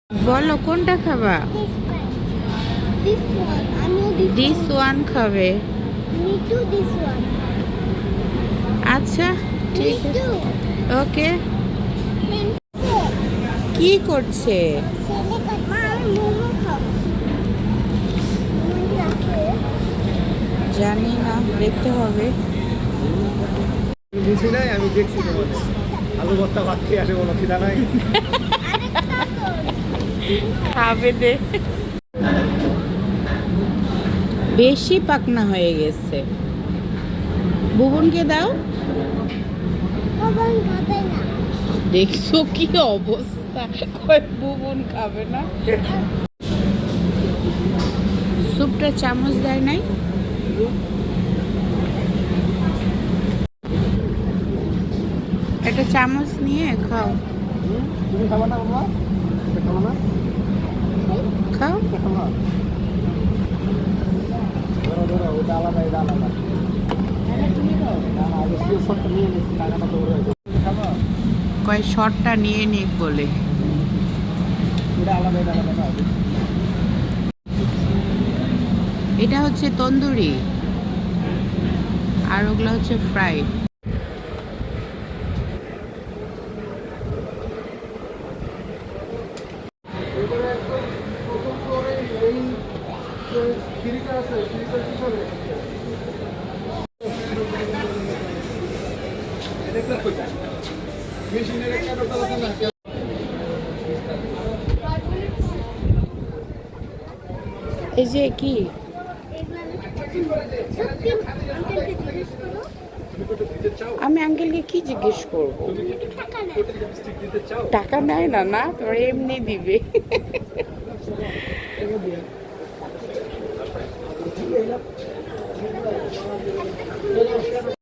বলো কোনটা খাবা? This one. I know this this one. One খাবে? Me too, this one. আচ্ছা Me ঠিক আছে, too. ওকে। Friends, কি করছে? ছেলে কাছে। মা, আমি মোমো খাবো। মোমো কি আছে? জানি না, দেখতে হবে। বুঝি নাই, আমি দেখছি তোমাদের আলু ভর্তা ভাত খেয়ে আসে, বলো খিদা নাই? আরেকটা তো। খাবে দে। বেশি পাকনা হয়ে গেছে, বুবনকে দাও। বাবা, আমি খাবে না। দেখছো কি অবস্থা, কয় বুবন খাবে না। স্যুপটা চামচ দেয় নাই। একটা চামচ নিয়ে খাও। তুমি খাবা না বাবা? এটা খাবো না? খাও। এটা খাবো না? ধরো ধরো, ওটা আলাদা, এটা আলাদা। না, না, আগে শুধু শটটা নিয়ে নিচ্ছি, টাকাটা তো ওরা হয়েছে। খাবা? কয় শটটা নিয়ে নিক বলে। এটা আলাদা, এটা আলাদা না? এটা হচ্ছে তন্দুরি, আর ওগুলো হচ্ছে ফ্রাই। এবারে একদম প্রথম ফ্লোরে এই যে সিঁড়িটা আছে, সিঁড়িটার পিছনে। এটা কোথায়? মেশিনের একটা দোকান আছে না? এই যে কি, সত্যি আঙ্কেলকে জিজ্ঞেস করো। আমি আঙ্কেলকে কি জিজ্ঞেস করবো? টাকা নেই। টাকা নেয় না, না তোমার এমনি দিবে।